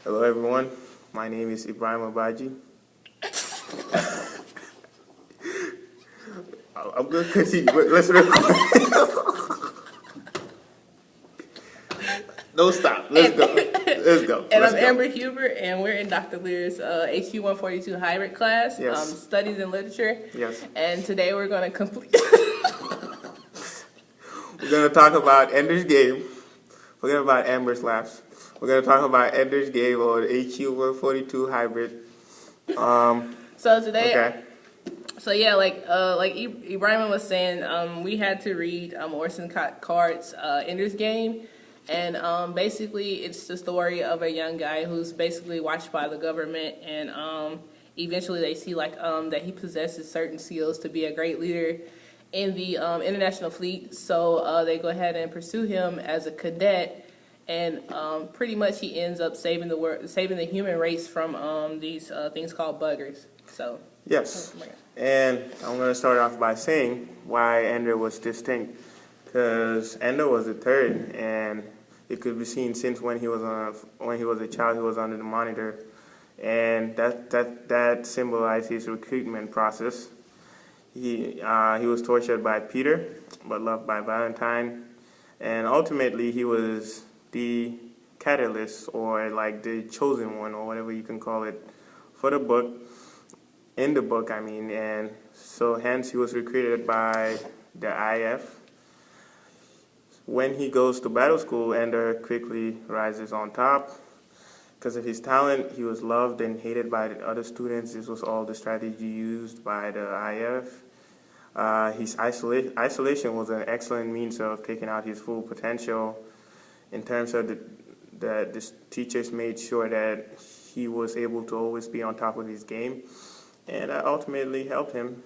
Hello everyone, my name is Ebrima Badjie. I'm going to continue, but let's record. Don't stop, let's go. Let's go. And Let's I'm go. Amber Hubert, and we're in Dr. Lear's HU 142 hybrid class, Yes. Studies in Literature. Yes. And today we're going to complete. We're going to talk about Ender's Game. Forget about Amber's laughs. We're going to talk about Ender's Game or HU 142 hybrid. So today, Okay. so yeah, like Ebrima was saying, we had to read Orson Cart's Ender's Game. And basically, it's the story of a young guy who's basically watched by the government, and eventually they see that he possesses certain skills to be a great leader in the international fleet. So they go ahead and pursue him as a cadet, and pretty much he ends up saving the human race from these things called buggers. So Yes. And I'm going to start off by saying why Ender was distinct. Because Ender was the third, and it could be seen since when he was a child, he was under the monitor, and that symbolized his recruitment process. He was tortured by Peter, but loved by Valentine, and ultimately he was the catalyst, or like the chosen one, or whatever you can call it, for the book. In the book, I mean, and so hence he was recruited by the IF. When he goes to battle school, Ender quickly rises on top. Because of his talent, he was loved and hated by the other students. This was all the strategy used by the IF. His isolation was an excellent means of taking out his full potential. In terms of the teachers made sure that he was able to always be on top of his game. And that ultimately helped him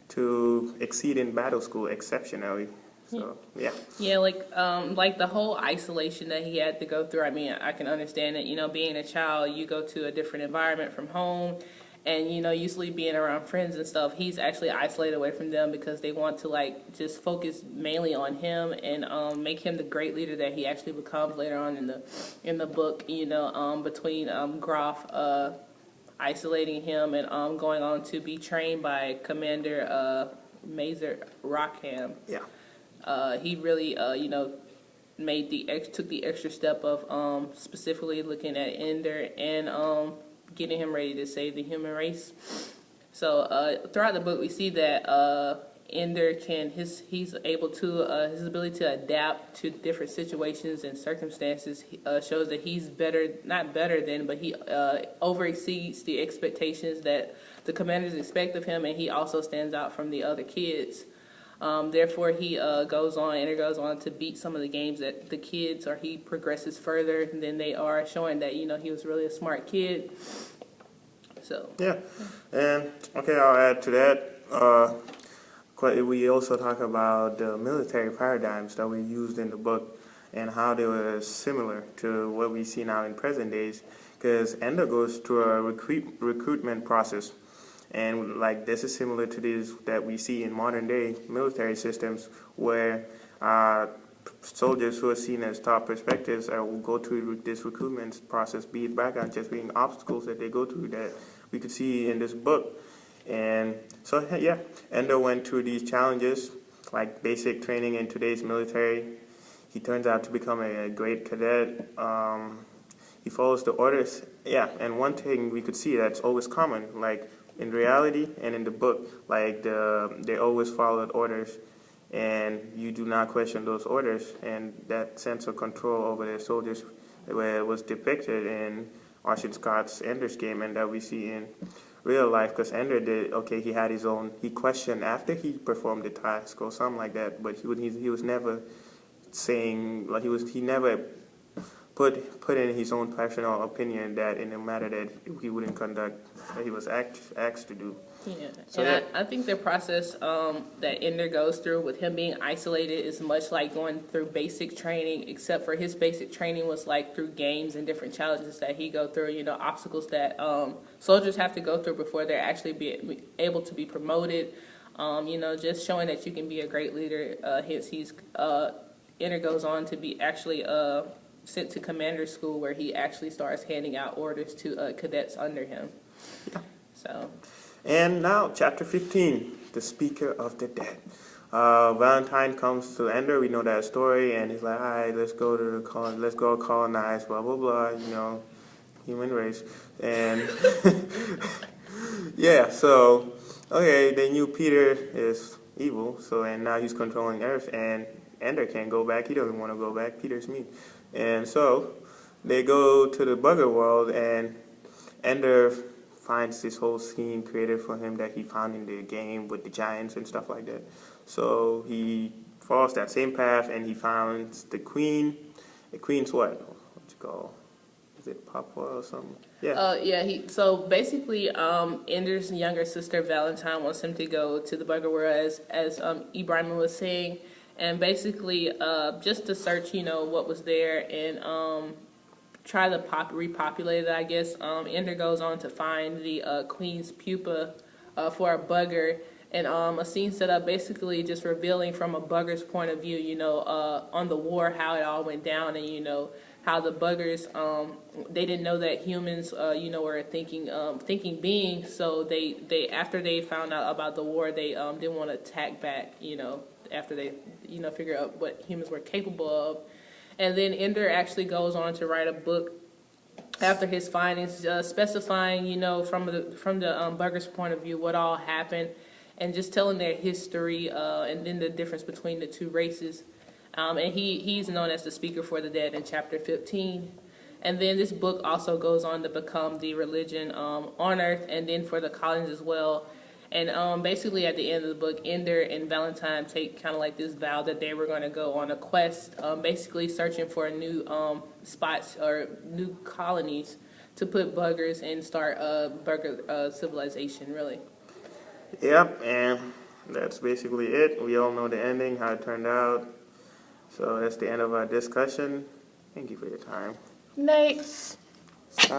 to exceed in battle school exceptionally. So, yeah. Yeah, like the whole isolation that he had to go through. I mean, I can understand that, being a child, you go to a different environment from home, and, usually being around friends and stuff, he's actually isolated away from them because they want to, just focus mainly on him and make him the great leader that he actually becomes later on in the book, between Groff isolating him and going on to be trained by Commander Mazer Rockham. Yeah. He really, took the extra step of specifically looking at Ender and getting him ready to save the human race. So throughout the book, we see that Ender he's able to his ability to adapt to different situations and circumstances shows that he's not better than, but he over exceeds the expectations that the commanders expect of him, and he also stands out from the other kids. Therefore, Ender goes on to beat some of the games that the kids, or he progresses further than they are, showing that, he was really a smart kid. So. Yeah. And, okay, I'll add to that. We also talk about the military paradigms that we used in the book and how they were similar to what we see now in present days. Because Ender goes through a recruitment process. And this is similar to this that we see in modern day military systems, where soldiers who are seen as top perspectives will go through this recruitment process, be it background checks, being obstacles that they go through that we could see in this book. And so, yeah, Ender went through these challenges, like basic training in today's military. He turns out to become a great cadet. He follows the orders. Yeah, and one thing we could see that's always common, in reality and in the book, they always followed orders, and you do not question those orders, and that sense of control over their soldiers where it was depicted in Orson Scott's Ender's Game, and that we see in real life, because Ender he had his own, he questioned after he performed the task or something like that, but he was never saying, he never put in his own personal opinion that in a matter that he wouldn't conduct, that he was asked to do. Yeah, so, and I think the process that Ender goes through with him being isolated is much like going through basic training, except for his basic training was through games and different challenges that he go through, obstacles that soldiers have to go through before they're actually be able to be promoted, just showing that you can be a great leader. Hence, Ender goes on to be actually sent to commander school, where he actually starts handing out orders to cadets under him. Yeah. So. And now, chapter 15, the Speaker of the Dead. Valentine comes to Ender. We know that story, and he's like, "All right, let's go colonize, blah blah blah. You know, human race." And yeah, so okay, they knew Peter is evil, and now he's controlling Earth, and Ender can't go back. He doesn't want to go back. Peter's mean, and so they go to the bugger world, and Ender finds this whole scene created for him that he found in the game with the giants and stuff like that. So he follows that same path, and he finds the queen. The queen's what? What's it called? Is it Papa or something? Yeah. So basically, Ender's younger sister Valentine wants him to go to the bugger world, as Ebrima was saying, and basically just to search, what was there, and try to repopulate it, I guess. Ender goes on to find the queen's pupa for a bugger, and a scene set up basically just revealing from a bugger's point of view, on the war, how it all went down, and how the buggers, they didn't know that humans, were thinking beings, so they after they found out about the war, they didn't want to attack back, after they figure out what humans were capable of. And then Ender actually goes on to write a book after his findings, specifying, from the bugger's point of view, what all happened, and just telling their history, and then the difference between the two races. And he's known as the Speaker for the Dead in chapter 15. And then this book also goes on to become the religion on Earth, and then for the colonies as well. And basically at the end of the book, Ender and Valentine take kind of like this vow that they were going to go on a quest, basically searching for new spots or new colonies to put buggers and start bugger civilization, really. Yep, and that's basically it. We all know the ending, how it turned out. So that's the end of our discussion. Thank you for your time. Night. Stop.